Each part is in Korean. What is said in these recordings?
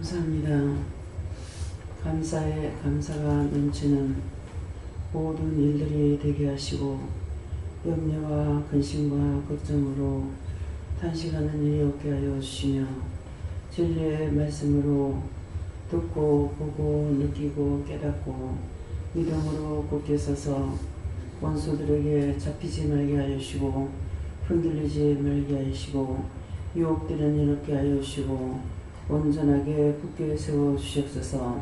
감사합니다. 감사에 감사가 넘치는 모든 일들이 되게 하시고 염려와 근심과 걱정으로 탄식하는 일이 없게 하여 주시며 진리의 말씀으로 듣고 보고 느끼고 깨닫고 믿음으로 굳게 서서 원수들에게 잡히지 말게 하여 주시고 흔들리지 말게 하시고 유혹되는 일 없게 하여 주시고 온전하게 굳게 세워주시옵소서.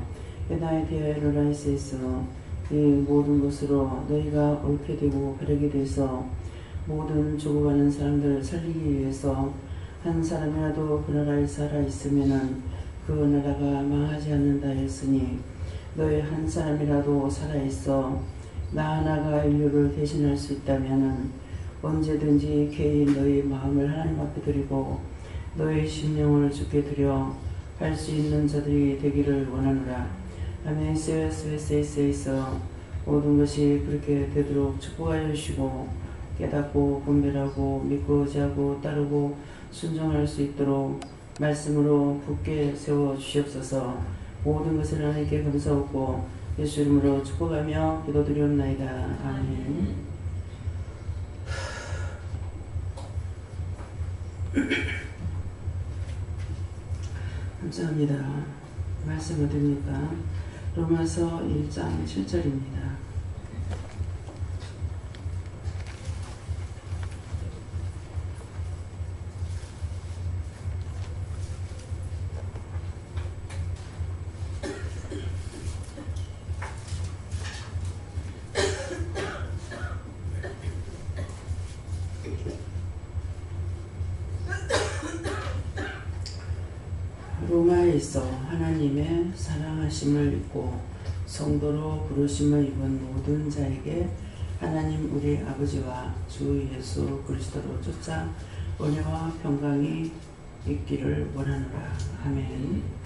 에나에 대하여 라이스에서 이 모든 것으로 너희가 옳게 되고 바르게 돼서 모든 죽어가는 사람들을 살리기 위해서 한 사람이라도 그 나라에 살아있으면은 그 나라가 망하지 않는다 했으니 너희 한 사람이라도 살아있어 나 하나가 인류를 대신할 수 있다면은 언제든지 개인 너희 마음을 하나님 앞에 드리고 너희 심령을 주께 드려 할 수 있는 자들이 되기를 원하노라. 아멘. 세이서 모든 것이 그렇게 되도록 축복하여 주시고 깨닫고 분별하고 믿고 의지하고 따르고 순종할 수 있도록 말씀으로 굳게 세워 주시옵소서. 모든 것을 하나님께 감사하고 예수 이름으로 축복하며 기도드리옵나이다. 아멘. 감사합니다. 말씀 어딥니까? 로마서 1장 7절입니다. 로마에 있어 하나님의 사랑하심을 입고 성도로 부르심을 입은 모든 자에게 하나님 우리 아버지와 주 예수 그리스도로 쫓아 은혜와 평강이 있기를 원하노라. 아멘.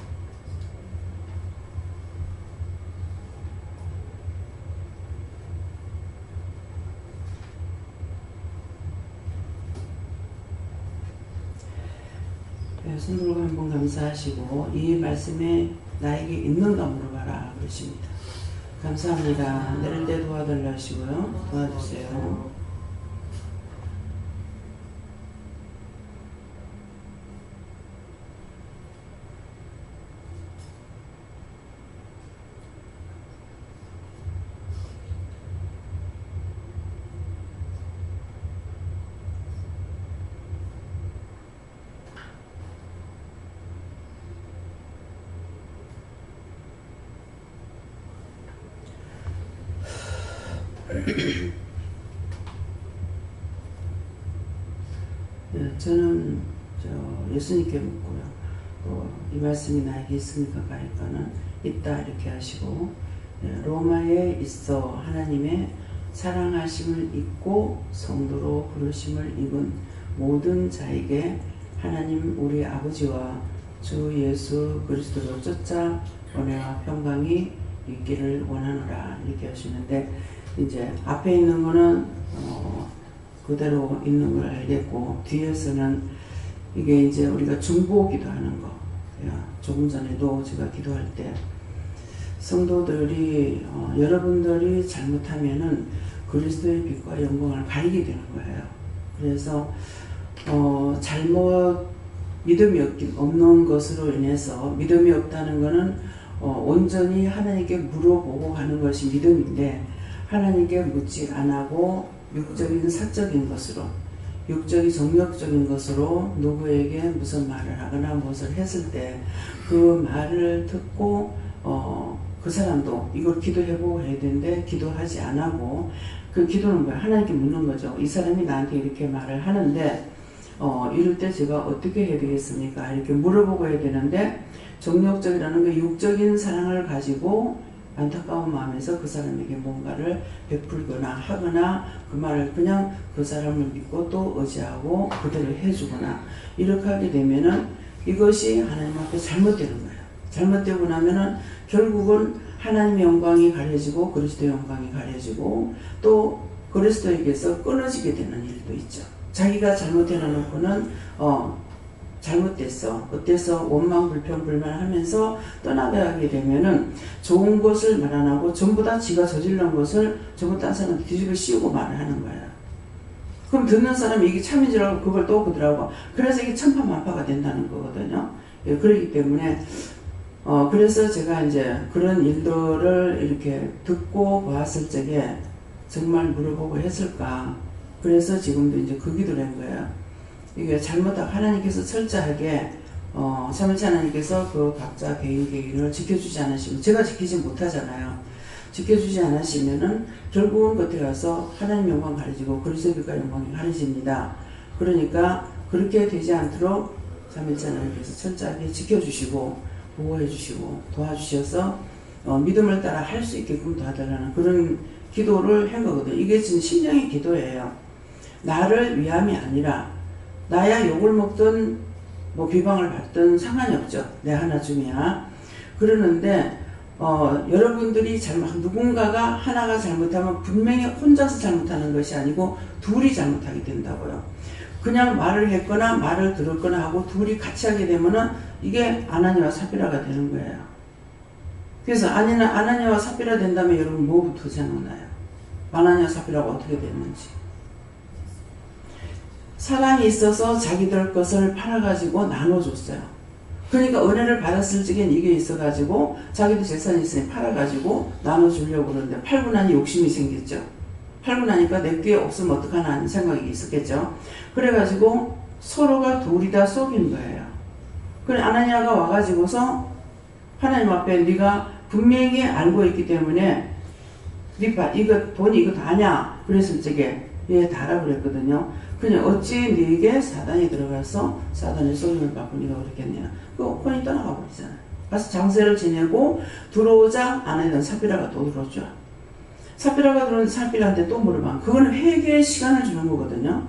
성도가 한번 감사하시고 이 말씀에 나에게 있는가 물어봐라 그러십니다. 감사합니다. 내릴 때 도와달라 하시고요. 도와주세요. 저는 예수님께 묻고요. 이 말씀이 나에게 있습니까? 하니까는 있다 이렇게 하시고 로마에 있어 하나님의 사랑하심을 입고 성도로 부르심을 입은 모든 자에게 하나님 우리 아버지와 주 예수 그리스도로 쫓아 은혜와 평강이 있기를 원하노라 이렇게 하시는데 이제 앞에 있는 거는 그대로 있는 걸 알겠고 뒤에서는 이게 이제 우리가 중보 기도하는 거. 조금 전에도 제가 기도할 때 성도들이 여러분들이 잘못하면은 그리스도의 빛과 영광을 가리게 되는 거예요. 그래서 잘못 믿음이 없는 것으로 인해서 믿음이 없다는 것은 온전히 하나님께 물어보고 가는 것이 믿음인데 하나님께 묻지 않고 육적인 사적인 것으로 육적인 정력적인 것으로 누구에게 무슨 말을 하거나 무엇을 했을 때 그 말을 듣고 그 사람도 이걸 기도해보고 해야 되는데 기도하지 않고 그 기도는 뭐야? 하나님께 묻는 거죠. 이 사람이 나한테 이렇게 말을 하는데 이럴 때 제가 어떻게 해야 되겠습니까? 이렇게 물어보고 해야 되는데 정력적이라는 게 육적인 사랑을 가지고 안타까운 마음에서 그 사람에게 뭔가를 베풀거나 하거나 그 말을 그냥 그 사람을 믿고 또 의지하고 그대로 해주거나 이렇게 하게 되면은 이것이 하나님 앞에 잘못되는 거예요. 잘못되고 나면은 결국은 하나님의 영광이 가려지고 그리스도의 영광이 가려지고 또 그리스도에게서 끊어지게 되는 일도 있죠. 자기가 잘못해 놓고는 잘못됐어. 어때서 원망, 불평, 불만하면서 떠나가게 되면은 좋은 것을 말 안 하고 전부 다 지가 저질른 것을 전부 딴 사람한테 뒤집어 씌우고 말을 하는 거야. 그럼 듣는 사람이 이게 참인 줄 알고 그걸 또 그러더라고. 그래서 이게 천파만파가 된다는 거거든요. 예, 그렇기 때문에 그래서 제가 이제 그런 일들을 이렇게 듣고 보았을 적에 정말 물어보고 했을까. 그래서 지금도 이제 그 기도를 한 거예요. 이게 잘못하고 하나님께서 철저하게 삼일체 하나님께서 그 각자 개인을 지켜주지 않으시면 제가 지키지 못하잖아요. 지켜주지 않으시면은 결국은 겉에 가서 하나님 영광 가려지고 그리스도가 영광이 가려집니다. 그러니까 그렇게 되지 않도록 삼일체 하나님께서 철저하게 지켜주시고 보호해주시고 도와주셔서 믿음을 따라 할 수 있게끔 도와달라는 그런 기도를 한 거거든요. 이게 지금 심령의 기도예요. 나를 위함이 아니라 나야 욕을 먹든 뭐 비방을 받든 상관이 없죠. 내 하나 중이야. 그러는데 여러분들이 누군가가 하나가 잘못하면 분명히 혼자서 잘못하는 것이 아니고 둘이 잘못하게 된다고요. 그냥 말을 했거나 말을 들었거나 하고 둘이 같이 하게 되면은 이게 아나니와 삽비라가 되는 거예요. 그래서 아나니와 삽비라 된다면 여러분 뭐부터 생각나요? 아나니와 삽비라가 어떻게 됐는지. 사랑이 있어서 자기들 것을 팔아가지고 나눠줬어요. 그러니까 은혜를 받았을 적엔 이게 있어가지고 자기도 재산이 있으니 팔아가지고 나눠주려고 그러는데 팔고 나니 욕심이 생겼죠. 팔고 나니까 내 게 없으면 어떡하나 하는 생각이 있었겠죠. 그래가지고 서로가 둘이 다 속인 거예요. 그래 아나니아가 와가지고서 하나님 앞에 네가 분명히 알고 있기 때문에 이거 돈이 이거 다냐? 그랬을 적에 예 다라 그랬거든요. 그냥 어찌 네게 사단이 들어가서 사단의 속임을 받고 네가 그랬겠냐. 그 혼이 떠나가 버리잖아요. 가서 장세를 지내고 들어오자 아내는 삽비라가 또 들어오죠. 삽비라가 들어오는 삽비라한테 또 물어봐. 그거는 회개의 시간을 주는 거거든요.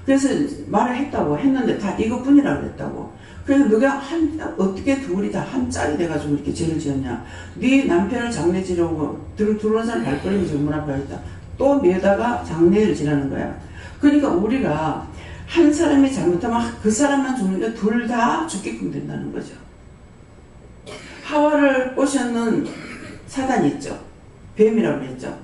그래서 말을 했는데 다 이것뿐이라 그랬다고. 그래서 너가 어떻게 둘이 다 한 짝이 돼가지고 이렇게 죄를 지었냐. 네 남편을 장례 지려고 들어오는 사람 발걸음이 지금 문 앞에 있다. 또 매다가 장례를 지라는 거야. 그러니까 우리가 한 사람이 잘못하면 그 사람만 죽는 게 둘 다 죽게끔 된다는 거죠. 하와를 꼬셨는 사단이 있죠. 뱀이라고 했죠.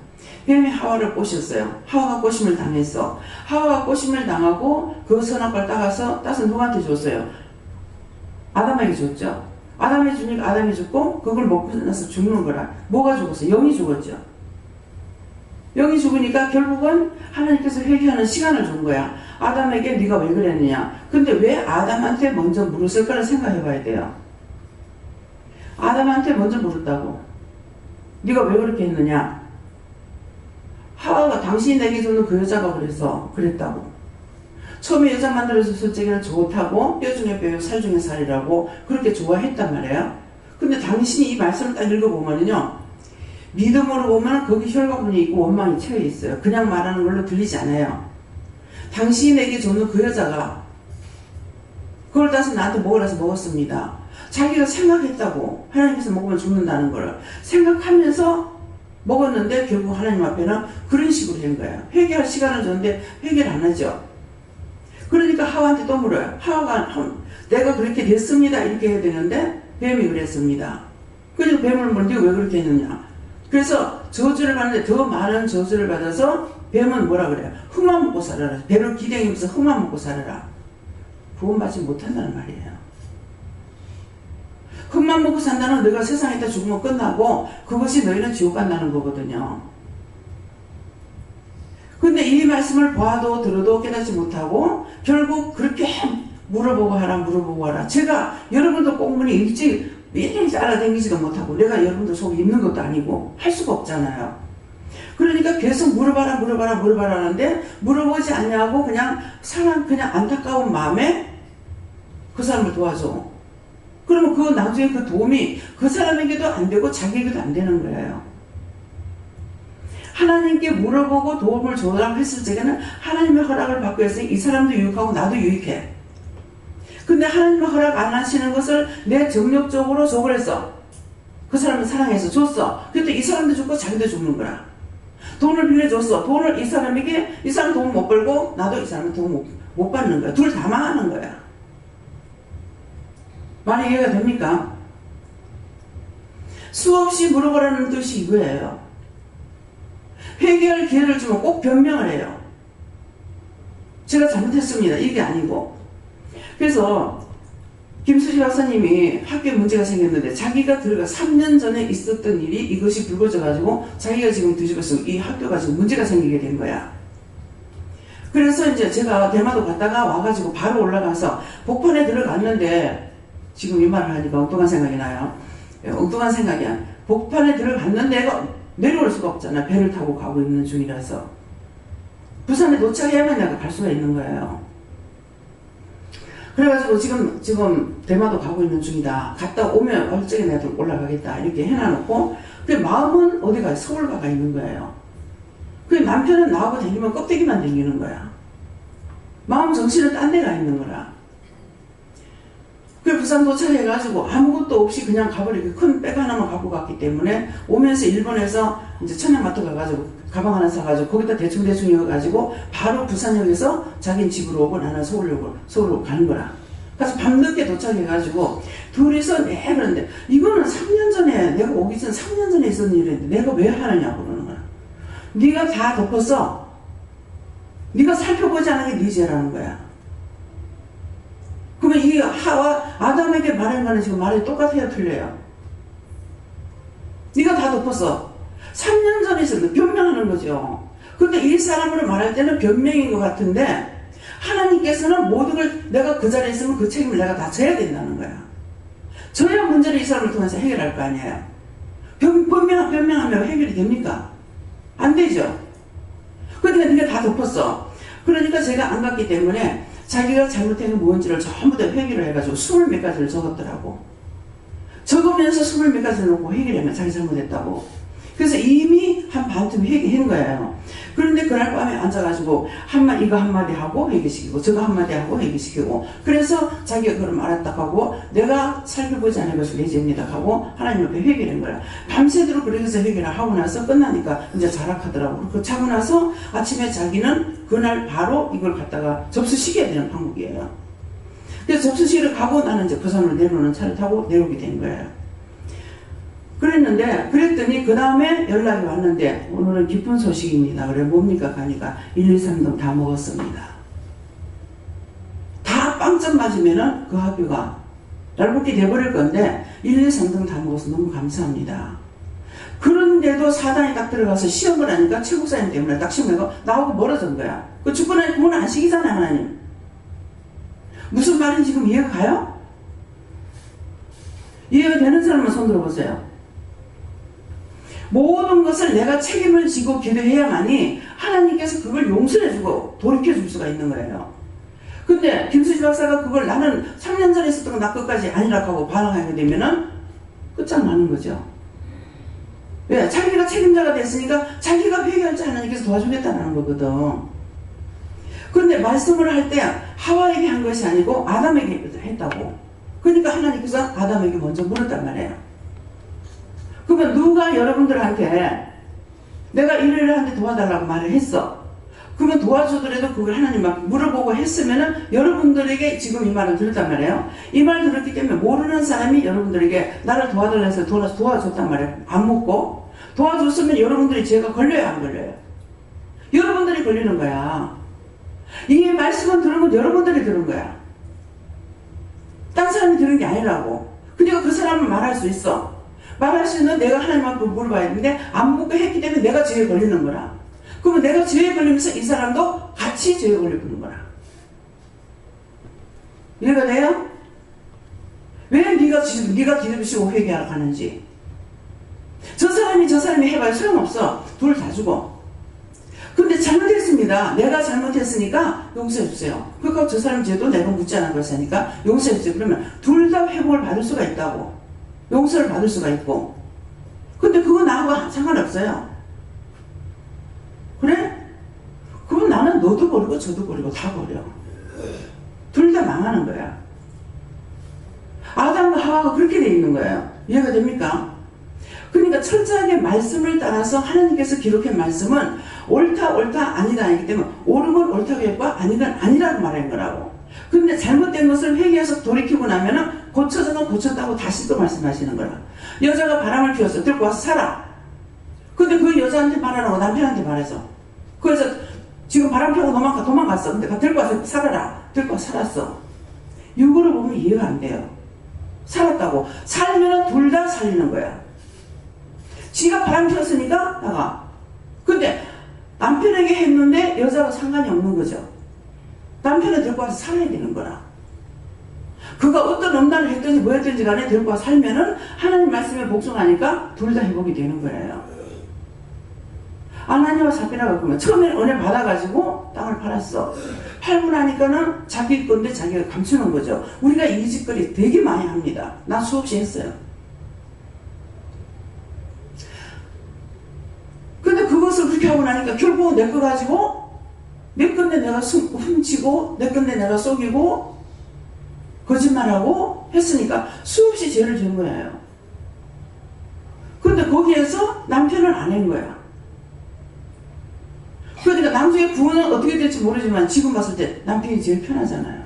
뱀이 하와를 꼬셨어요. 하와가 꼬심을 당했어. 하와가 꼬심을 당하고 그 선악과를 따서 누구한테 줬어요? 아담에게 줬죠. 아담에게 주니까 아담이 죽고 그걸 먹고 나서 죽는 거라. 뭐가 죽었어? 영이 죽었죠. 영이 죽으니까 결국은 하나님께서 회개하는 시간을 준 거야. 아담에게 네가 왜 그랬느냐. 근데 왜 아담한테 먼저 물었을까를 생각해 봐야 돼요. 아담한테 먼저 물었다고. 네가 왜 그렇게 했느냐. 하와가 당신이 내게 주는 그 여자가 그랬다고. 처음에 여자 만들어줬을 적에는 좋다고 뼈 중에 뼈요 살 중에 살이라고 그렇게 좋아했단 말이에요. 근데 당신이 이 말씀을 딱 읽어보면요. 믿음으로 보면 거기 혈과분이 있고 원망이 채워 있어요. 그냥 말하는 걸로 들리지 않아요. 당신이 내게 줬는 그 여자가 그걸 따서 나한테 먹으라서 먹었습니다. 자기가 생각했다고. 하나님께서 먹으면 죽는다는 걸 생각하면서 먹었는데 결국 하나님 앞에는 그런 식으로 된 거예요. 회개할 시간을 줬는데 회개를 안 하죠. 그러니까 하와한테 또 물어요. 하와가 내가 그렇게 됐습니다. 이렇게 해야 되는데 뱀이 그랬습니다. 그래서 뱀을 물어 네가 왜 그렇게 했느냐. 그래서 저주를 받는데 더 많은 저주를 받아서 뱀은 뭐라 그래요? 흙만 먹고 살아라. 배를 기대면서 흙만 먹고 살아라. 구원받지 못한다는 말이에요. 흙만 먹고 산다는 너가 세상에다 죽으면 끝나고 그것이 너희는 지옥 간다는 거거든요. 근데 이 말씀을 봐도 들어도 깨닫지 못하고 결국 그렇게 물어보고 하라. 제가 여러분도 꽁무니 일찍 일일이 따라다니지도 못하고 내가 여러분들 속에 있는 것도 아니고 할 수가 없잖아요. 그러니까 계속 물어봐라 하는데 물어보지 않냐고 그냥 안타까운 마음에 그 사람을 도와줘. 그러면 그 나중에 그 도움이 그 사람에게도 안 되고 자기에게도 안 되는 거예요. 하나님께 물어보고 도움을 줘라고 했을 적에는 하나님의 허락을 받고 해서 이 사람도 유익하고 나도 유익해. 근데 하나님의 허락 안 하시는 것을 내 정력적으로 족을 했어. 그 사람을 사랑해서 줬어. 그때 이 사람도 죽고 자기도 죽는 거라. 돈을 빌려줬어. 돈을 이 사람에게 이 사람 돈 못 벌고 나도 이 사람은 돈 못 받는 거야. 둘 다 망하는 거야. 말이 이해가 됩니까? 수없이 물어보라는 뜻이 이거예요. 회개할 기회를 주면 꼭 변명을 해요. 제가 잘못했습니다. 이게 아니고. 그래서 김수지 박사님이 학교에 문제가 생겼는데 자기가 들어가 3년 전에 있었던 일이 이것이 불거져가지고 자기가 지금 뒤집어서 이 학교가 지금 문제가 생기게 된 거야. 그래서 이제 제가 대마도 갔다가 와가지고 바로 올라가서 복판에 들어갔는데 지금 이 말을 하니까 엉뚱한 생각이 나요. 엉뚱한 생각이야. 복판에 들어갔는데 내려올 수가 없잖아. 배를 타고 가고 있는 중이라서. 부산에 도착해야만 내가 갈 수가 있는 거예요. 그래가지고 지금 대마도 가고 있는 중이다. 갔다 오면 얼적에 내가 올라가겠다. 이렇게 해놔놓고 그 마음은 어디가 서울 가가 있는 거예요. 그 남편은 나하고 다니면 껍데기만 다니는 거야. 마음 정신은 딴 데가 있는 거라. 그 부산 도착해가지고 아무것도 없이 그냥 가버리고 큰 백 하나만 갖고 갔기 때문에 오면서 일본에서 이제 천양마트 가가지고 가방 하나 사가지고 거기다 대충 이어가지고 바로 부산역에서 자기는 집으로 오고 나는 서울로 가는 거라. 그래서 밤늦게 도착해가지고 둘이서 그러는데 이거는 3년 전에 내가 오기 전 3년 전에 있었던 일인데 내가 왜 하느냐고 그러는 거야. 네가 다 덮었어. 네가 살펴보지 않은 게 네 죄라는 거야. 그러면 이 하와 아담에게 말한 거는 지금 말이 똑같아요, 틀려요? 네가 다 덮었어. 3년 전에 있었는데 변명하는 거죠. 근데 이 사람으로 말할 때는 변명인 것 같은데 하나님께서는 모든 걸 내가 그 자리에 있으면 그 책임을 내가 다 져야 된다는 거야. 져야 문제를 이 사람을 통해서 해결할 거 아니에요. 변명하면 해결이 됩니까? 안 되죠. 그러니까 네가 다 덮었어. 그러니까 제가 안 갔기 때문에 자기가 잘못한 게 뭔지를 전부 다 회개를 해가지고 20몇 가지를 적었더라고. 적으면서 20몇 가지를 놓고 회개하면 자기 잘못했다고. 그래서 이미 한 반쯤 회개한 거예요. 그런데 그날 밤에 앉아가지고 이거 한마디 하고 회개시키고 저거 한마디 하고 회개시키고 그래서 자기가 그걸 말았다 하고 내가 살펴보지 않은 것을 내 죄입니다 하고 하나님 앞에 회개를 한 거야. 밤새도록 그래서 회개를 하고 나서 끝나니까 이제 자락하더라고. 그 자고 나서 아침에 자기는 그날 바로 이걸 갖다가 접수시켜야 되는 방법이에요. 그래서 접수시키러 가고 나는 이제 부산으로 내려오는 차를 타고 내려오게 된 거예요. 그랬더니 그 다음에 연락이 왔는데 오늘은 기쁜 소식입니다. 그래 뭡니까? 가니까 1, 2, 3등 다 먹었습니다. 다 빵점 맞으면은 그 학교가 날붙게 돼버릴 건데 1, 2, 3등 다 먹어서 너무 감사합니다. 그런데도 사단이 딱 들어가서 시험을 하니까 최국사님 때문에 딱 시험을 하고 나하고 멀어진 거야. 그 주권하니 그건 안 시키잖아요, 하나님. 무슨 말인지 지금 이해가 가요? 이해가 되는 사람은 손 들어보세요. 모든 것을 내가 책임을 지고 기도해야만이 하나님께서 그걸 용서해주고 돌이켜줄 수가 있는 거예요. 근데 김수지 박사가 그걸 나는 3년 전에 있었던 건 나 끝까지 아니라고 하고 반항하게 되면은 끝장나는 거죠. 왜? 자기가 책임자가 됐으니까 자기가 회개할 줄 하나님께서 도와주겠다는 거거든. 그런데 말씀을 할 때 하와에게 한 것이 아니고 아담에게 했다고. 그러니까 하나님께서 아담에게 먼저 물었단 말이에요. 그러면 누가 여러분들한테 내가 이를 한테 도와달라고 말을 했어. 그러면 도와주더라도 그걸 하나님 막 물어보고 했으면은 여러분들에게 지금 이 말을 들었단 말이에요. 이 말을 들었기 때문에 모르는 사람이 여러분들에게 나를 도와달라 해서 도와줬단 말이에요. 안 묻고 도와줬으면 여러분들이 죄가 걸려요, 안 걸려요? 여러분들이 걸리는 거야. 이 말씀은 들은 건 여러분들이 들은 거야. 딴 사람이 들은 게 아니라고. 그러니까 그 사람은 말할 수 있어. 말할 수 있는 내가 하나님 앞에 물어봐야 되는데 안 묻고 했기 때문에 내가 죄에 걸리는 거라. 그러면 내가 죄에 걸리면서 이 사람도 같이 죄에 걸리는 거라. 이해가 돼요? 왜 네가 기도시고 회개하러 가는지. 저 사람이 해봐야 소용없어. 둘 다 죽어. 근데 잘못했습니다. 내가 잘못했으니까 용서해주세요. 그러니까 저 사람 죄도 내가 묻지 않은 것이니까 용서해주세요. 그러면 둘 다 회복을 받을 수가 있다고. 용서를 받을 수가 있고. 근데 그거 나하고 상관없어요. 그래? 그럼 나는 너도 버리고 저도 버리고 다 버려. 둘 다 망하는 거야. 아담과 하와가 그렇게 돼 있는 거예요. 이해가 됩니까? 그러니까 철저하게 말씀을 따라서 하나님께서 기록한 말씀은 옳다 아니다 아니기 때문에 옳은 건 옳다고 했고 아닌 건 아니라고 말한 거라고. 근데 잘못된 것을 회개해서 돌이키고 나면은 고쳐진 건 고쳤다고 다시 또 말씀하시는 거라. 여자가 바람을 피웠어. 데리고 와서 살아. 근데 그 여자한테 말하라고 남편한테 말해서. 그래서 지금 바람 피우고 도망갔어. 근데 데리고 와서 살아라. 데리고 와서 살았어. 이거를 보면 이해가 안 돼요. 살았다고. 살면은 둘 다 살리는 거야. 지가 바람 피웠으니까 나가. 근데 남편에게 했는데 여자가 상관이 없는 거죠. 남편을 데리고 와서 살아야 되는 거라. 그가 어떤 음란을 했든지 뭐 했든지 간에 데리고 와서 살면은 하나님 말씀에 복종하니까 둘 다 회복이 되는 거예요. 아나니와 삽비라가 그러면 처음에 은혜 받아가지고 땅을 팔았어. 팔고 나니까는 자기 건데 자기가 감추는 거죠. 우리가 이 짓거리 되게 많이 합니다. 나 수없이 했어요. 근데 그것을 그렇게 하고 나니까 결국은 내 거 가지고 내 건데 내가 훔치고 내 건데 내가 속이고 거짓말하고 했으니까 수없이 죄를 지은 거예요. 그런데 거기에서 남편은 안 한 거야. 그러니까 나중에 구원은 어떻게 될지 모르지만 지금 봤을 때 남편이 제일 편하잖아요.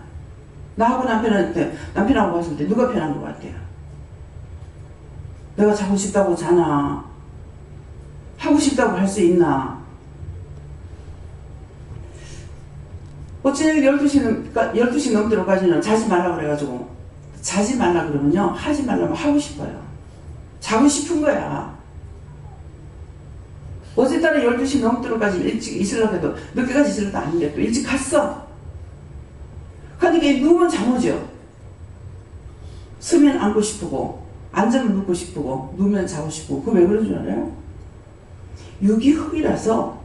나하고 남편하고 봤을 때 누가 편한 것 같아요? 내가 자고 싶다고 자나? 하고 싶다고 할 수 있나? 어쩌면 12시 넘도록까지는 자지 말라 그래가지고 자지 말라 그러면요 하지 말라면 하고 싶어요. 자고 싶은 거야. 어제따라 12시 넘도록까지 일찍 있으려고 해도 늦게까지 있으려고 아닌데 또 일찍 갔어. 그러니까 누우면 잠 오죠. 서면 앉고 싶고 앉으면 눕고 싶고 누우면 자고 싶고. 그거 왜 그런 줄 알아요? 육이 흙이라서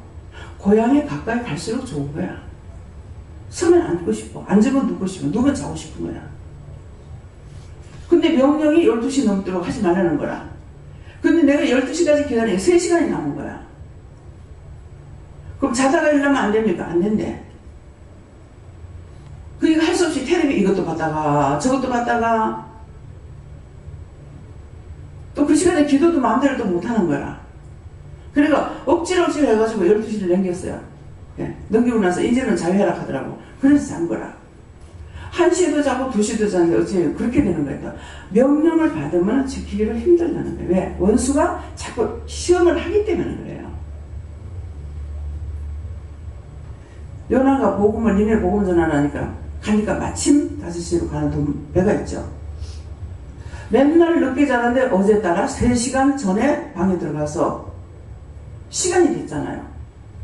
고향에 가까이 갈수록 좋은 거야. 서면 앉고 싶어. 앉으면 눕고 싶어. 누우면 자고 싶은 거야. 근데 명령이 12시 넘도록 하지 말라는 거라. 근데 내가 12시까지 기다리니까 3시간이 남은 거야. 그럼 자다가 일어나면 안 됩니까? 안 된대. 그러니까 할 수 없이 텔레비 이것도 봤다가 저것도 봤다가 또 그 시간에 기도도 마음대로 또 못하는 거야. 그러니까 억지로 해가지고 12시를 넘겼어요. 예, 넘기고 나서 이제는 자유해라 하더라고. 그래서 잔 거라. 1시에도 자고 2시도 자는데 어찌 그렇게 되는 거예요. 명령을 받으면 지키기가 힘들다는 거예요. 왜? 원수가 자꾸 시험을 하기 때문에 그래요. 요나가 복음을 니네 복음 전하라니까 가니까 마침 5시로 가는 배가 있죠. 맨날 늦게 자는데 어제 따라 3시간 전에 방에 들어가서 시간이 됐잖아요.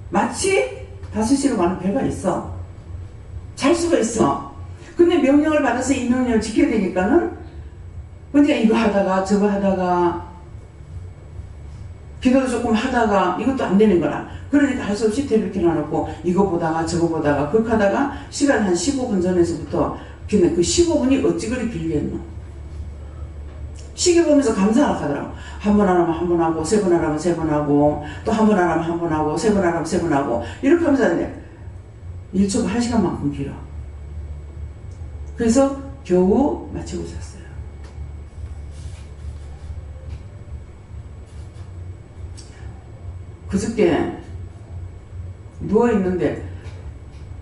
마치 5시로 가는 배가 있어. 잘 수가 있어. 근데 명령을 받아서 이 명령을 지켜야 되니까는 그러니까 이거 하다가 저거 하다가 기도도 조금 하다가 이것도 안 되는 거라. 그러니까 할 수 없이 텔레비 켜놓고 이거 보다가 저거 보다가 그렇게 하다가 시간 한 15분 전에서부터 근데 그 15분이 어찌 그리 길겠노. 시계 보면서 감사하라 하더라고. 한 번 하면 한 번 하고, 3번 하면 3번 하고, 또 한 번 하면 한 번 하고, 3번 하면 3번 하고, 이렇게 하면서 하는데 1초가 1시간만큼 길어. 그래서 겨우 마치고 잤어요. 그저께 누워있는데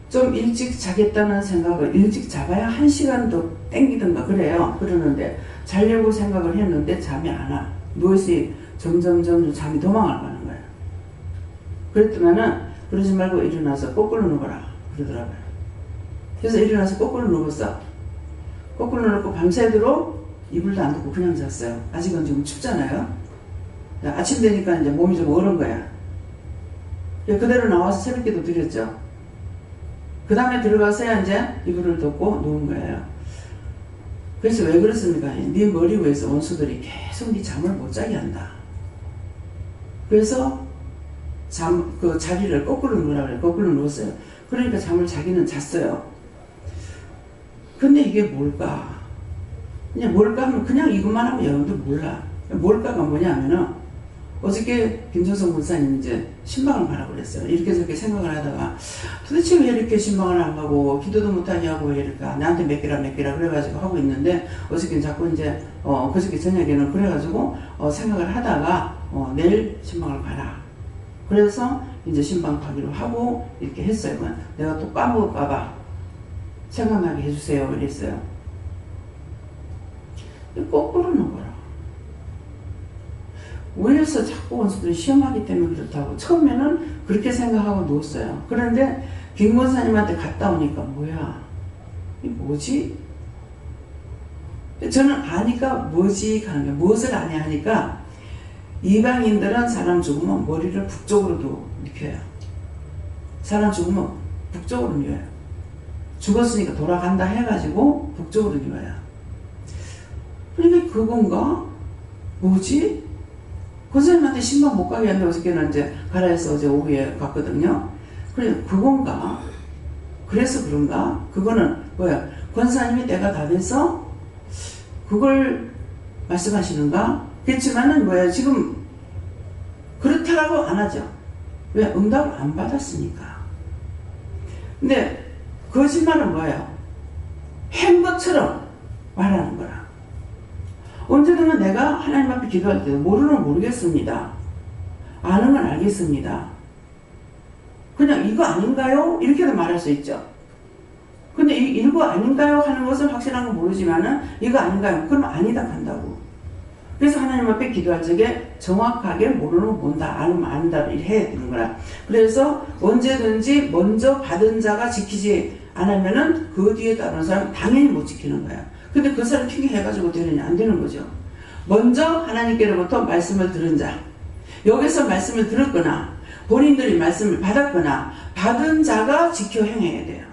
좀 일찍 자겠다는 생각을 일찍 자봐야 1시간 더 땡기든가 그래요. 그러는데 자려고 생각을 했는데 잠이 안 와. 누워있으니 점점 잠이 도망을 가는 거예요. 그랬더니는 그러지 말고 일어나서 거꾸로 누워라 그러더라고요. 그래서 일어나서 거꾸로 누웠어. 거꾸로 누웠고 밤새도록 이불도 안 덮고 그냥 잤어요. 아직은 좀 춥잖아요. 아침 되니까 이제 몸이 좀 얼은 거야. 그대로 나와서 새벽기도 드렸죠. 그 다음에 들어가서야 이제 이불을 덮고 누운 거예요. 그래서 왜 그렇습니까? 네 머리 위에서 원수들이 계속 네 잠을 못 자게 한다. 그래서 그 자리를 거꾸로 누우라 그래. 거꾸로 누웠어요. 그러니까 잠을 자기는 잤어요. 근데 이게 뭘까? 그냥 뭘까 하면 그냥 이것만 하면 여러분들 몰라. 뭘까가 뭐냐면은 어저께 김정성 목사님 이제 신방을 가라고 그랬어요. 이렇게 저렇게 생각을 하다가 도대체 왜 이렇게 신방을 안 가고 기도도 못하게 하고 왜 이럴까? 나한테 몇 개라 그래가지고 하고 있는데 어저께 자꾸 이제 그저께 저녁에는 그래가지고 생각을 하다가 내일 신방을 가라. 그래서 이제 신방 가기로 하고 이렇게 했어요. 내가 또 까먹을까봐 생각나게 해주세요. 그랬어요. 거꾸로는 거라. 왜서 자꾸 원수들이 시험하기 때문에 그렇다고 처음에는 그렇게 생각하고 누웠어요. 그런데 김 권사님한테 갔다 오니까 뭐야, 이 뭐지? 저는 아니까 뭐지 가는 거예요. 무엇을 아냐 하니까 이방인들은 사람 죽으면 머리를 북쪽으로도 눕혀요. 사람 죽으면 북쪽으로 뉘어요. 죽었으니까 돌아간다 해가지고 북쪽으로 뉘어요. 그러니까 그건가? 뭐지? 권사님한테 신방 못 가게 한다고 어저께는 이제 가라 해서 어제 오후에 갔거든요. 그래, 그건가? 그래서 그런가? 그거는 뭐야? 권사님이 때가 다 돼서 그걸 말씀하시는가? 그렇지만은 뭐야? 지금 그렇다라고 안 하죠. 왜? 응답을 안 받았으니까. 근데 거짓말은 뭐예요? 한 것처럼 말하는 거라. 언제든 내가 하나님 앞에 기도할 때 모르는 모르겠습니다. 아는 건 알겠습니다. 그냥 이거 아닌가요? 이렇게도 말할 수 있죠. 근데 이거 아닌가요? 하는 것은 확실한 건 모르지만은 이거 아닌가요? 그럼 아니다 한다고. 그래서 하나님 앞에 기도할 적에 정확하게 모르는 본다, 알면 안다를 해야 되는 거라. 그래서 언제든지 먼저 받은 자가 지키지 않으면은 그 뒤에 따르는 사람은 당연히 못 지키는 거야. 근데 그 사람 핑계해가지고 되느냐? 안 되는 거죠. 먼저 하나님께로부터 말씀을 들은 자, 여기서 말씀을 들었거나 본인들이 말씀을 받았거나 받은 자가 지켜 행해야 돼요.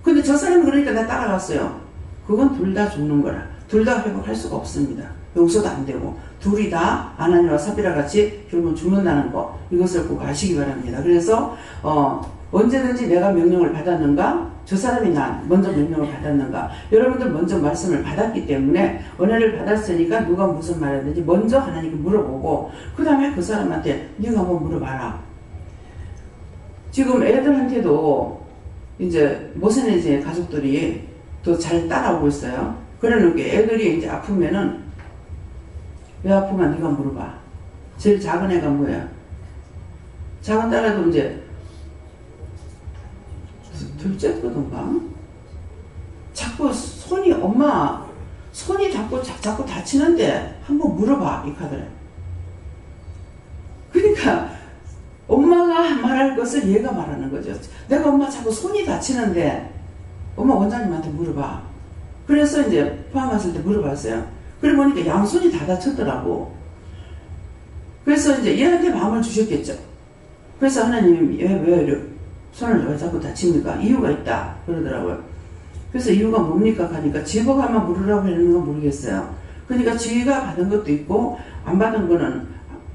근데 저 사람이 그러니까 나 따라갔어요. 그건 둘 다 죽는 거라. 둘 다 회복할 수가 없습니다. 용서도 안 되고 둘이 다 아나니와 삽비라 같이 결국은 죽는다는 거, 이것을 꼭 아시기 바랍니다. 그래서 언제든지 내가 명령을 받았는가, 저 사람이 난 먼저 명령을 받았는가, 여러분들 먼저 말씀을 받았기 때문에 은혜를 받았으니까 누가 무슨 말하든지 먼저 하나님께 물어보고 그 다음에 그 사람한테 네가 한번 물어봐라. 지금 애들한테도 이제 모세네제 가족들이 더 잘 따라오고 있어요. 그러는 게 애들이 이제 아프면은 왜 아프면 네가 물어봐. 제일 작은 애가 뭐야? 작은 딸아도 이제 둘째거든가? 자꾸 손이, 엄마 손이 자꾸 다치는데 한번 물어봐, 이 카드를. 그러니까 엄마가 말할 것을 얘가 말하는 거죠. 내가 엄마 자꾸 손이 다치는데 엄마 원장님한테 물어봐. 그래서 이제 포항 갔을 때 물어봤어요. 그래 보니까 양손이 다 다쳤더라고. 그래서 이제 얘한테 마음을 주셨겠죠. 그래서 하나님이 왜 손을 왜 자꾸 다칩니까? 이유가 있다 그러더라고요. 그래서 이유가 뭡니까? 하니까 지혜가 아마 물으라고 하는 건 모르겠어요. 그러니까 지혜가 받은 것도 있고 안 받은 거는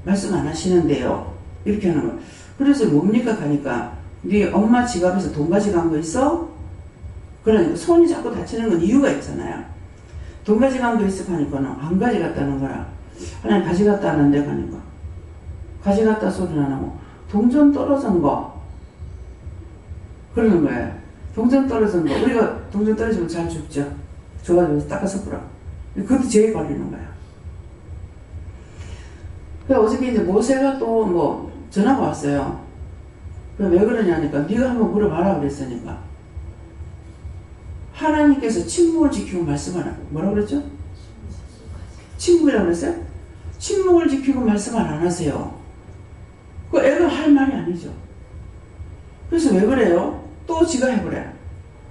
말씀 안 하시는데요. 이렇게 하는 거예요. 그래서 뭡니까? 하니까 네 엄마 지갑에서 돈 가져간 거 있어? 그러니까 손이 자꾸 다치는 건 이유가 있잖아요. 돈 가져간 거 있어? 하니까는 안 가져갔다는 거라. 하나님 가져갔다 하는데 하니까 가져갔다 소리는 안 하고 동전 떨어진 거 그러는 거예요. 동전 떨어진 거. 우리가 동전 떨어지면 잘 죽죠. 좋아져서 닦아서 뿌려. 그것도 제일 걸리는 거야. 그래서 어저께 이제 모세가 또 뭐 전화가 왔어요. 왜 그러냐니까 네가 한번 물어봐라 그랬으니까 하나님께서 침묵을 지키고 말씀하라고. 뭐라고 그랬죠? 침묵이라고 그랬어요? 침묵을 지키고 말씀을 안 하세요. 그 애가 할 말이 아니죠. 그래서 왜 그래요? 또 지가 해보래.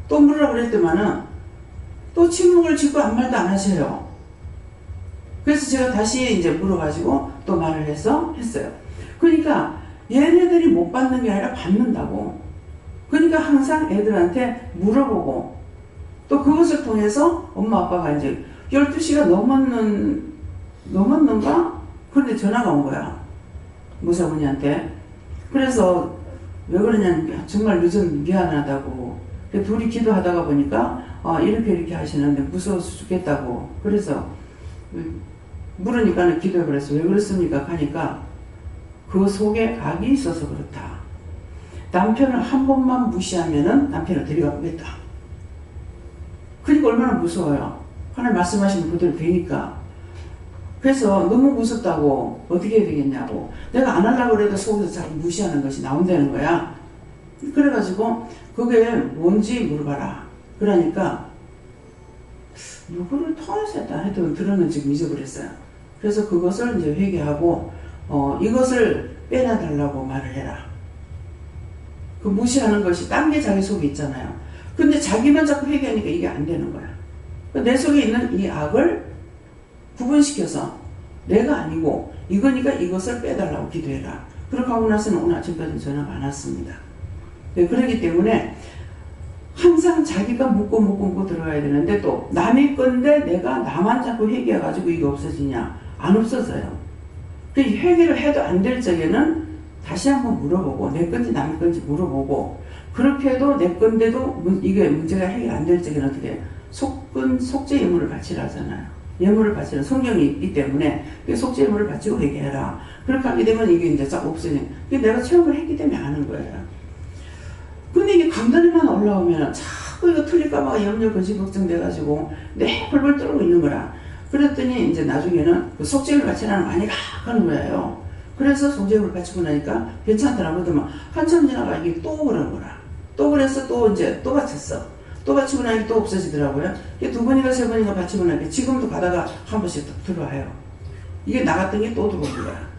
또 물으라고 그랬더만은 또 침묵을 지키고 아무 말도 안 하세요. 그래서 제가 다시 이제 물어가지고 또 말을 했어요. 그러니까 얘네들이 못 받는 게 아니라 받는다고. 그러니까 항상 애들한테 물어보고 또 그것을 통해서 엄마 아빠가 이제 12시가 넘었는가? 그런데 전화가 온 거야. 무사분이한테. 그래서 왜 그러냐니까 정말 늦은 미안하다고. 둘이 기도하다가 보니까 이렇게 하시는데 무서워서 죽겠다고. 그래서 물으니까는 기도해버렸어. 왜 그렇습니까? 하니까 그 속에 악이 있어서 그렇다. 남편을 한 번만 무시하면은 남편을 데려가 보겠다. 그러니까 얼마나 무서워요. 하나님 말씀하시면 그대로 되니까. 그래서 너무 무섭다고 어떻게 해야 되겠냐고. 내가 안 하려고 해도 속에서 자꾸 무시하는 것이 나온다는 거야. 그래가지고 그게 뭔지 물어봐라. 그러니까 누구를 통해서 했다 해도 들어는 지금 잊어버렸어요. 그래서 그것을 이제 회개하고 이것을 빼놔달라고 말을 해라. 그 무시하는 것이 딴 게 자기 속에 있잖아요. 근데 자기만 자꾸 회개하니까 이게 안 되는 거야. 내 속에 있는 이 악을 구분시켜서 내가 아니고 이거니까 이것을 빼달라고 기도해라. 그렇게 하고 나서는 오늘 아침까지 전화가 안 왔습니다. 네, 그렇기 때문에 항상 자기가 묻고 들어가야 되는데 또 남의 건데 내가 나만 자꾸 회개해가지고 이게 없어지냐? 안 없어져요. 그 회개를 해도 안 될 적에는 다시 한번 물어보고 내 건지 남의 건지 물어보고 그렇게 해도 내 건데도 이게 문제가 해결 안 될 적에는 어떻게 해요? 속죄 예물을 바치라 하잖아요. 예물을 바치는 성경이 있기 때문에 속죄 예물을 바치고 회개해라. 그렇게 하게 되면 이게 이제 싹 없어지는. 내가 체험을 했기 때문에 아는 거예요. 근데 이게 감정이만 올라오면 자꾸 이거 틀릴까봐 염려, 근심, 걱정돼가지고 내 벌벌 떨고 있는 거라. 그랬더니 이제 나중에는 그 속죄를 바치라는 많이 가는 거예요. 그래서 속죄를 바치고 나니까 괜찮더라. 그러더만 한참 지나가 이게 또 그런 거라. 또 그래서 또 이제 또 바쳤어. 또 바치고 나니까 또 없어지더라고요. 두 번인가 세 번인가 바치고 나니까 지금도 가다가 한 번씩 또 들어와요. 이게 나갔던 게 또 들어오는 거야.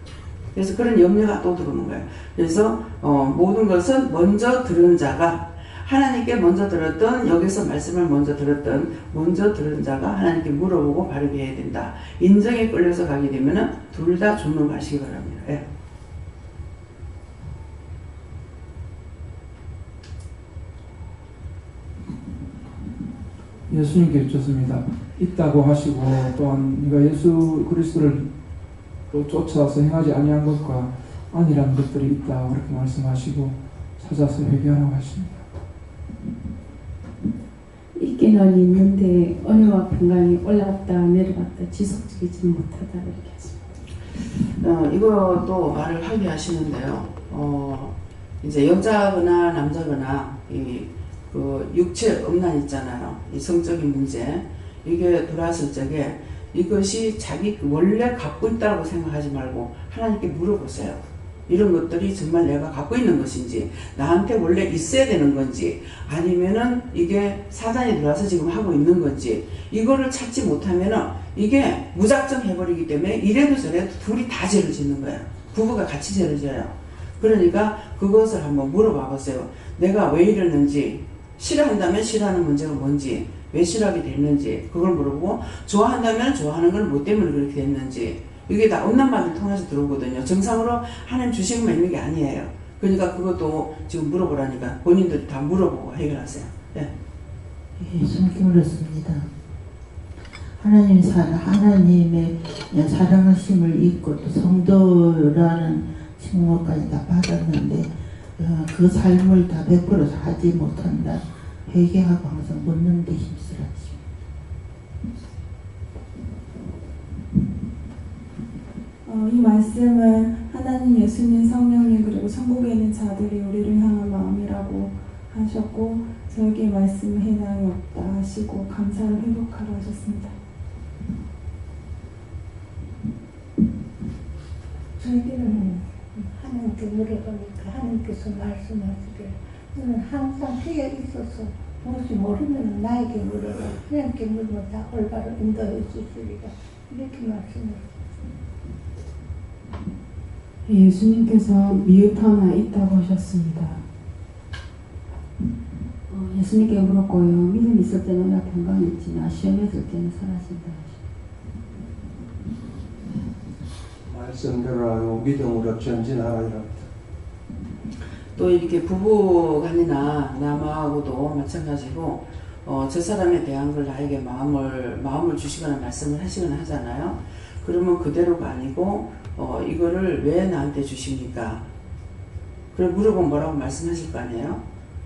그래서 그런 염려가 또 들어오는 거예요. 그래서 모든 것은 먼저 들은 자가 하나님께 먼저 들었던 여기서 말씀을 먼저 들은 자가 하나님께 물어보고 바르게 해야 된다. 인정에 끌려서 가게 되면은 둘 다 죽는 거 아시기 바랍니다. 예. 예수님께 여쭙습니다. 있다고 하시고 또한 네가 예수 그리스도를 쫓아서 행하지 아니한 것과 아니라는 것들이 있다 그렇게 말씀하시고 찾아서 회개하라고 하십니다. 있기는 있는데 언어와 평강이 올라갔다 내려갔다 지속적이지 못하다 이렇게 하십니다. 이것도 말을 하게 하시는데요. 이제 여자거나 남자거나 그 육체 음란 있잖아요. 이 성적인 문제 이게 들어왔을 적에 이것이 자기 원래 갖고 있다고 생각하지 말고 하나님께 물어보세요. 이런 것들이 정말 내가 갖고 있는 것인지 나한테 원래 있어야 되는 건지 아니면은 이게 사단이 들어와서 지금 하고 있는 건지 이거를 찾지 못하면은 이게 무작정 해버리기 때문에 이래도 저래도 둘이 다 죄를 짓는 거예요. 부부가 같이 죄를 져요. 그러니까 그것을 한번 물어봐 보세요. 내가 왜 이러는지 싫어한다면 싫어하는 문제가 뭔지 왜 싫어하게 됐는지 그걸 물어보고 좋아한다면 좋아하는 건 뭐 때문에 그렇게 됐는지 이게 다 음란마귀를 통해서 들어오거든요. 정상으로 하나님 주시고만 있는 게 아니에요. 그러니까 그것도 지금 물어보라니까 본인들이 다 물어보고 해결하세요. 예. 예수님께 물었습니다. 하나님의 사랑하심을 잊고 또 성도라는 칭호까지 다 받았는데 그 삶을 다 100% 하지 못한다. 회개하고 항상 묻는 데 힘쓰라지. 이 말씀은 하나님, 예수님, 성령님 그리고 천국에 있는 자들이 우리를 향한 마음이라고 하셨고 저에게 말씀에 해당이 없다 하시고 감사를 회복하라 하셨습니다. 저희들은 하나님께 물어보니까 하나님께서 말씀하시길 너는 항상 피해 있어서 무엇이 모르면 나에게 물어라. 하나님께 물으면 다 올바로 인도해 주시리라. 이렇게 말씀하셨습니다. 예수님께서 미흡 하나 있다고 하셨습니다. 예수님께 물었고요. 믿음 있을 때는 언약 평강이 있지만 시험했을 때는 사라진다. 말씀대로 믿음으로 전진하라. 또 이렇게 부부간이나 남하고도 마찬가지고 저 사람에 대한 걸 나에게 마음을 주시거나 말씀을 하시거나 하잖아요. 그러면 그대로가 아니고 이거를 왜 나한테 주십니까? 그래 물어보면 뭐라고 말씀하실 거 아니에요?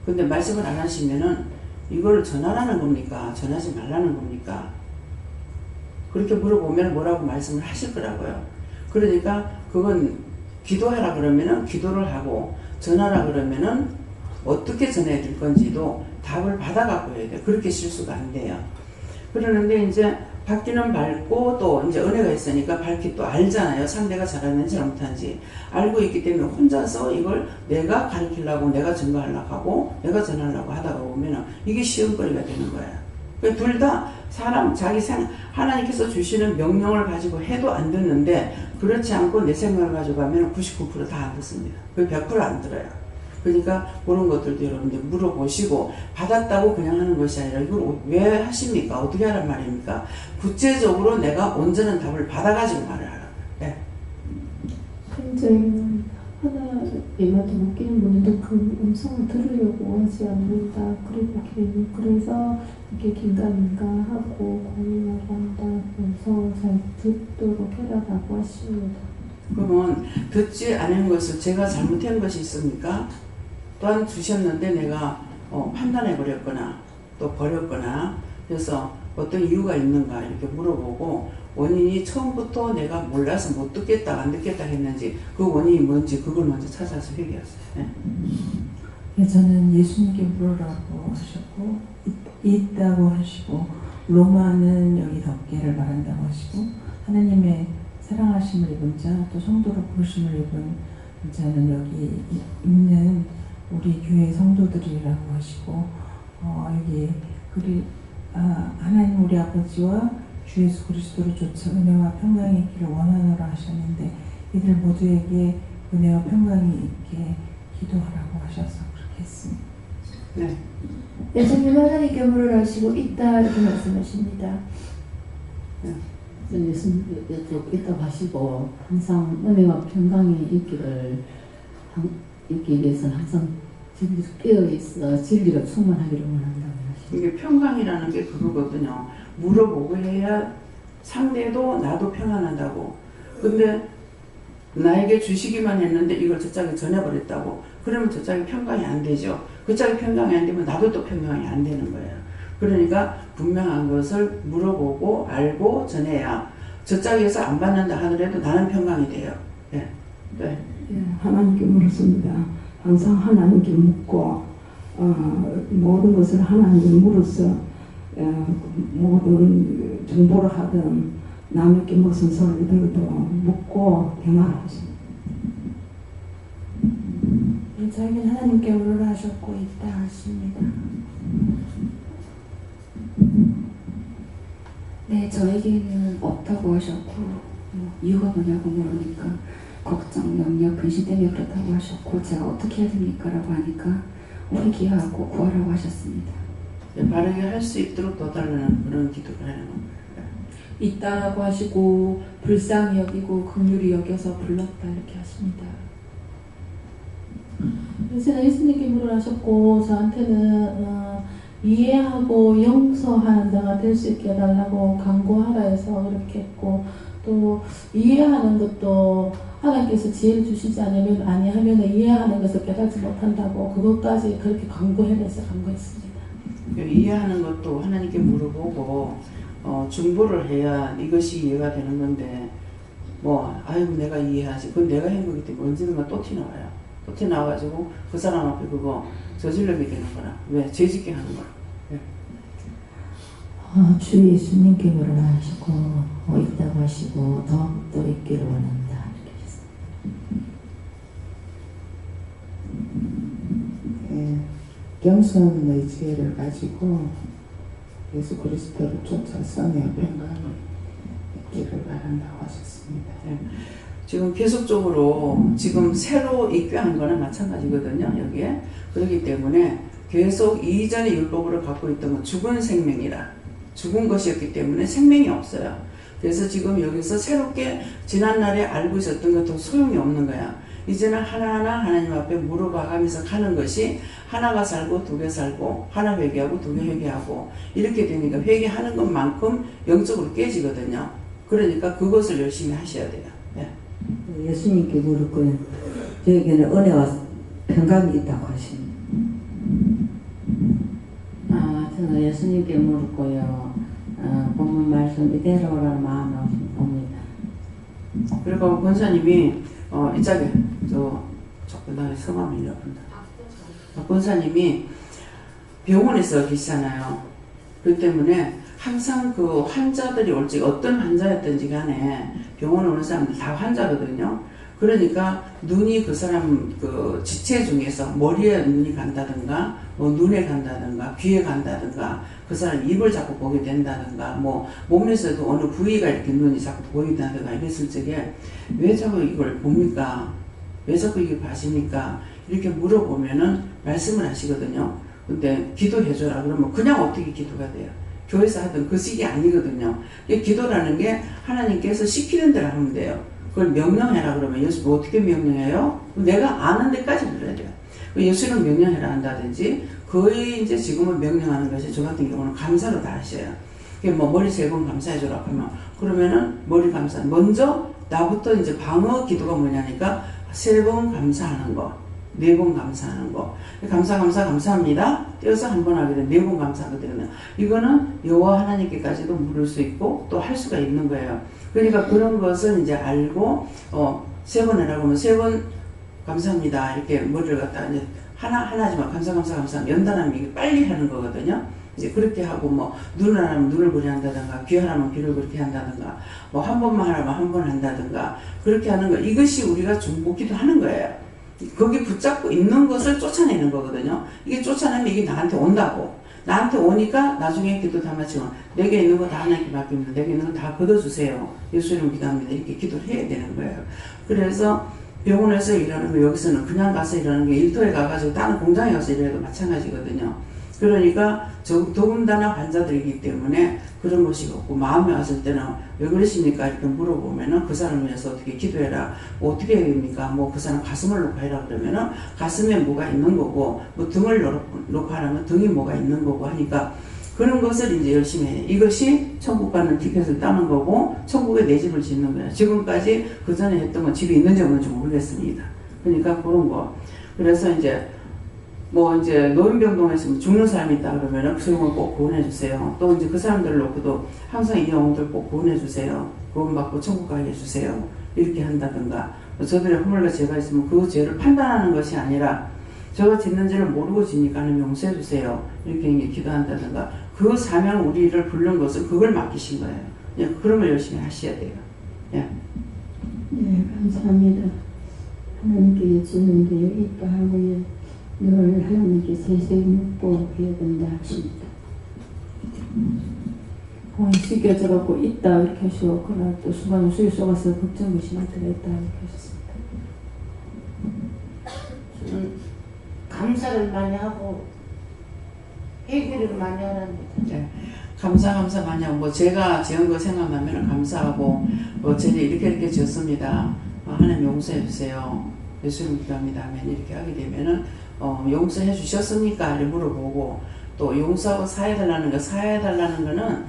근데 말씀을 안 하시면은 이걸 전하라는 겁니까? 전하지 말라는 겁니까? 그렇게 물어보면 뭐라고 말씀을 하실 거라고요. 그러니까 그건 기도하라 그러면은 기도를 하고 전하라 그러면은 어떻게 전해야 될 건지도 답을 받아갖고 해야 돼요. 그렇게 실수가 안 돼요. 그러는데 이제 받기는 밝고 또 이제 은혜가 있으니까 밝기 또 알잖아요. 상대가 잘하는지 잘못하는지 알고 있기 때문에 혼자서 이걸 내가 가르치려고 내가 전가하려고 하고 내가 전하려고 하다가 보면은 이게 시험거리가 되는 거예요. 둘 다 사람 자기 하나님께서 주시는 명령을 가지고 해도 안 듣는데 그렇지 않고 내 생각을 가지고 하면 99% 다 안 듣습니다. 거의 100%안 들어요. 그러니까 그런 것들도 여러분들 물어보시고 받았다고 그냥 하는 것이 아니라 이걸 왜 하십니까? 어떻게 하란 말입니까? 구체적으로 내가 온전한 답을 받아가지고 말을 하라고요. 네. 저희는 하나님한테 맡기는 분들도 그 음성을 들으려고 하지 않는다. 그래서 이렇게 긴가민가 하고 고민하고 한다. 음성을 잘 듣도록 해라라고 하십니다. 그러면 듣지 않은 것을 제가 잘못한 것이 있습니까? 또한 주셨는데 내가 판단해버렸거나 또 버렸거나 그래서 어떤 이유가 있는가 이렇게 물어보고 원인이 처음부터 내가 몰라서 못 듣겠다 안 듣겠다 했는지 그 원인이 뭔지 그걸 먼저 찾아서 회개하세요. 네. 예, 저는 예수님께 물으라고 하셨고 있다고 하시고 로마는 여기 덮개를 말한다고 하시고 하나님의 사랑하심을 입은 자 또 성도로 부르심을 입은 자는 여기 있는 우리 교회 성도들이라고 하시고 여기 하나님 우리 아버지와 주 예수 그리스도를 쫓아 은혜와 평강이 있기를 원하노라 하셨는데 이들 모두에게 은혜와 평강이 있게 기도하라고 하셔서 그렇게 했습니다. 네. 예수님 하나님께 물으라시고 있다 이렇게 말씀하십니다. 예수님 있다고 하시고 항상 은혜와 평강이 있기 위해서는 항상 진리로 깨어있어 진리로 충만하기를 원한다고 하십니다. 이게 평강이라는 게 그거거든요. 물어보고 해야 상대도 나도 평안하다고. 근데 나에게 주시기만 했는데 이걸 저짝에 전해버렸다고. 그러면 저짝이 평강이 안 되죠. 그 짝이 평강이 안 되면 나도 또 평강이 안 되는 거예요. 그러니까 분명한 것을 물어보고 알고 전해야 저짝에서 안 받는다 하더라도 나는 평강이 돼요. 네. 네. 하나님께 물었습니다. 항상 하나님께 묻고 모든 것을 하나님께 물어서 모든 정보를 하든 남에게 무슨 소리를 들어도 묻고 행하라 하십니다. 저에게는 하나님께 물으라 하셨고 있다 하십니다. 네, 저에게는 없다고 하셨고 이유가 뭐냐고 물으니까 걱정, 염려, 근심 때문에 그렇다고 하셨고 제가 어떻게 해야 됩니까? 라고 하니까 회개하고 구하라고 하셨습니다. 바르게 할 수 있도록 도와달라는 그런 기도를 하는 겁니다. 있다라고 하시고 불쌍히 여기고 긍휼히 여겨서 불렀다 이렇게 하십니다. 제가 예수님께 물으라셨고 저한테는 이해하고 용서하는 자가 될 수 있게 해달라고 강구하라 해서 그렇게 했고 또 이해하는 것도 하나님께서 지혜를 주시지 아니하면 이해하는 것을 깨닫지 못한다고 그것까지 그렇게 강구해내서 강구했습니다. 이해하는 것도 하나님께 물어보고 중보를 해야 이것이 이해가 되는 건데 아이고 내가 이해하지 그건 내가 한 거기 때문에 언제든가 또 튀나와요. 또 튀나와가지고 그 사람 앞에 그거 저질러게 되는 거라. 왜? 죄짓게 하는 거라. 네. 주 예수님께 물으라 하시고 있다고 하시고 더욱더 있기를 원한다 이렇게 하셨습니다. 겸손의 지혜를 가지고 예수 그리스도를 쫓아서 내 평강이 있기를 바란다고 하셨습니다. 네. 지금 계속적으로 지금 새로 입교한 거는 마찬가지거든요. 여기에. 그렇기 때문에 계속 이전의 율법으로 갖고 있던 건 죽은 생명이라 죽은 것이었기 때문에 생명이 없어요. 그래서 지금 여기서 새롭게 지난날에 알고 있었던 것도 소용이 없는 거야. 이제는 하나하나 하나님 앞에 물어봐가면서 가는 것이 하나가 살고 두 개 살고 하나 회개하고 두 개 회개하고 이렇게 되니까 회개하는 것만큼 영적으로 깨지거든요. 그러니까 그것을 열심히 하셔야 돼요. 네. 예수님께 물었고요. 저에게는 은혜와 평강이 있다고 하십니다. 저는 예수님께 물었고요. 본문 말씀 이대로라는 마음이 옵니다. 그리고 권사님이 이 짝에 나 성함이 잃어버린다. 권사님이 병원에서 계시잖아요. 그렇기 때문에 항상 그 환자들이 올지 어떤 환자였든지 간에 병원에 오는 사람들 다 환자거든요. 그러니까 눈이 그 사람 그 지체 중에서 머리에 눈이 간다든가 뭐 눈에 간다든가 귀에 간다든가 그 사람 입을 자꾸 보게 된다든가 뭐 몸에서도 어느 부위가 이렇게 눈이 자꾸 보인다든가 이랬을 적에 왜 자꾸 이걸 봅니까? 왜 자꾸 이게 봐십니까? 이렇게 물어보면은 말씀을 하시거든요. 근데 기도해줘라 그러면 그냥 어떻게 기도가 돼요? 교회에서 하던 그 식이 아니거든요. 기도라는 게 하나님께서 시키는 대로 하면 돼요. 그걸 명령해라 그러면 예수 뭐 어떻게 명령해요? 내가 아는 데까지 들어야 돼요. 예수는 명령해라 한다든지 거의 이제 지금은 명령하는 것이 저 같은 경우는 감사로 다 하셔요. 뭐 머리 3번 감사해줘라 하면 그러면은 머리 감사 먼저 나부터 이제 방어 기도가 뭐냐니까 3번 감사하는 거 4번 감사하는 거 감사합니다 떼어서 한 번 하게 되면 4번 감사하거든요. 이거는 여호와 하나님께까지도 물을 수 있고 또 할 수가 있는 거예요. 그러니까 그런 것을 이제 알고 3번 해라고 하면 3번 감사합니다 이렇게 머리를 갖다 이제 하나지만 감사 연달아면 이게 빨리 하는 거거든요. 이제 그렇게 하고 뭐 눈을 하면 눈을 그렇게 한다든가 귀 하나면 귀를 그렇게 한다든가 뭐 한 번만 하라면 한 번 한다든가 그렇게 하는 거 이것이 우리가 중보기도 하는 거예요. 거기 붙잡고 있는 것을 쫓아내는 거거든요. 이게 쫓아내면 이게 나한테 온다고. 나한테 오니까 나중에 기도 다 마치면 내게 있는 거 다 하나님께 맡깁니다. 내게 있는 거 다 걷어주세요. 예수 이름 기도합니다. 이렇게 기도를 해야 되는 거예요. 그래서 병원에서 일하는 거 여기서는 그냥 가서 일하는 게 일터에 가가지고 다른 공장에 가서 일해도 마찬가지거든요. 그러니까 더군다나 환자들이기 때문에 그런 것이 없고 마음에 왔을 때는 왜 그러십니까? 이렇게 물어보면은 그 사람을 위해서 어떻게 기도해라. 뭐 어떻게 해야 됩니까? 뭐 그 사람 가슴을 놓고 해라 그러면은 가슴에 뭐가 있는 거고 뭐 등을 놓고 하라면 등이 뭐가 있는 거고 하니까 그런 것을 이제 열심히 해. 이것이 천국 가는 티켓을 따는 거고 천국에 내 집을 짓는 거예요. 지금까지 그 전에 했던 건 집이 있는지 없는지 모르겠습니다. 그러니까 그런 거. 그래서 이제 뭐 이제 노인병동에서 죽는 사람이 있다 그러면은 그 사람을 꼭 구원해 주세요. 또 이제 그 사람들을 놓고도 항상 이 영혼들 꼭 구원해 주세요. 구원받고 천국 가게 해주세요. 이렇게 한다든가 저들의 허물과 죄가 있으면 그 죄를 판단하는 것이 아니라 저가 짓는 죄를 모르고 지니까 하나님 용서해 주세요. 이렇게 기도한다든가 그 사명 우리를 부른 것은 그걸 맡기신 거예요. 예, 그런 걸 열심히 하셔야 돼요. 예. 네, 감사합니다. 하나님께 주는 게 여기 있다 하고요. 늘 하나님께 세세히 묵고 해야 된다 하십니다. 신겨져갖고 있다 이렇게 하시고 그러나 또 수많은 수위 쏘가서 걱정 의심이 들어있다 이렇게 하셨습니다. 감사를 많이 하고 회개를 많이 하랍니다. 네. 감사 많이 하고 뭐 제가 지은 거 생각나면 감사하고 뭐 제가 이렇게 지었습니다. 하나님 용서해 주세요. 예수님 기도합니다 하면 이렇게 하게 되면은 용서해 주셨습니까? 를 물어보고 또 용서하고 사해달라는 거는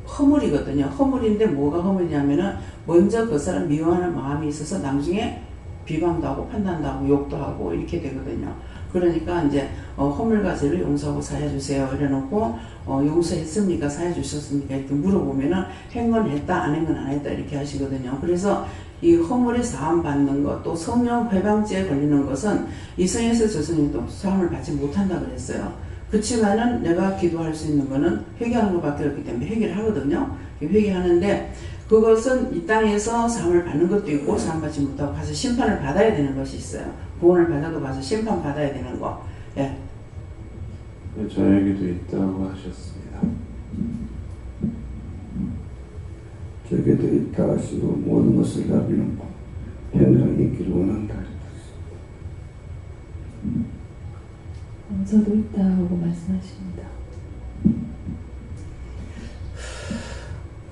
허물이거든요. 허물인데 뭐가 허물이냐면은 먼저 그 사람 미워하는 마음이 있어서 나중에 비방도 하고 판단도 하고 욕도 하고 이렇게 되거든요. 그러니까 이제 허물과 죄를 용서하고 사해주세요 이래놓고 용서했습니까? 사해주셨습니까? 이렇게 물어보면은 행건 했다 안 행건 안 했다 이렇게 하시거든요. 그래서 이 허물에 사함 받는 것, 또 성령 회방죄에 걸리는 것은 이성에서 저성에도 사함을 받지 못한다 그랬어요. 그렇지만은 내가 기도할 수 있는 거는 회개하는 것밖에 없기 때문에 회개를 하거든요. 회개하는데 그것은 이 땅에서 사함을 받는 것도 있고 사함 받지 못하고 가서 심판을 받아야 되는 것이 있어요. 구원을 받아도 가서 심판 받아야 되는 거. 예. 저에게도 있다고 하셨습니다. 저에게도 있다 하시고 모든 것을 다 비놓고 평생이 있기를 원한다. 저도 있다 하고 말씀하십니다.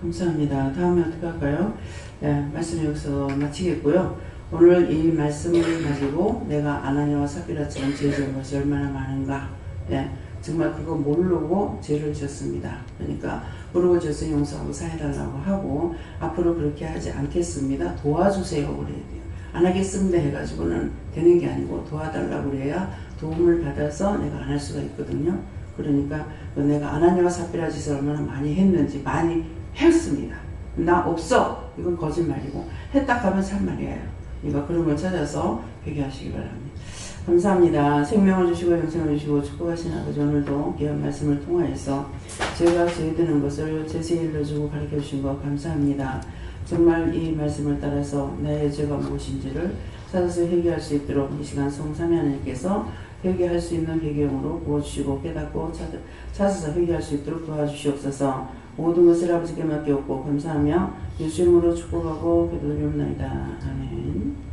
감사합니다. 다음에 어떻게 할까요? 네, 말씀 여기서 마치겠고요. 오늘 이 말씀을 가지고 내가 아나니아와 삽비라처럼 죄 지은 것이 얼마나 많은가. 네, 정말 그거 모르고 죄를 지었습니다. 그러니까 모르고 죄를 용서하고 사해달라고 하고 앞으로 그렇게 하지 않겠습니다. 도와주세요 그래야 돼요. 안 하겠습니다 해가지고는 되는 게 아니고 도와달라고 그래야 도움을 받아서 내가 안 할 수가 있거든요. 그러니까 내가 아나니아와 삽비라 짓을 얼마나 많이 했는지 많이 했습니다. 나 없어. 이건 거짓말이고 했다 하면 참말이에요. 그러니까 그런 걸 찾아서 회개하시기 바랍니다. 감사합니다. 생명을 주시고 영생을 주시고 축복하신 아버지 오늘도 귀한 말씀을 통하여서 제가 죄되는 것을 제시 일러주고 가르쳐 주신 것 감사합니다. 정말 이 말씀을 따라서 나의 죄가 무엇인지를 찾아서 회개할 수 있도록 이 시간 성삼위 하나님께서 회개할 수 있는 배경으로 부어주시고 깨닫고 찾아서 회개할 수 있도록 도와주시옵소서. 모든 것을 아버지께 맡겼고 감사하며 예수 이름으로 축복하고 기도드리옵나이다. 아멘.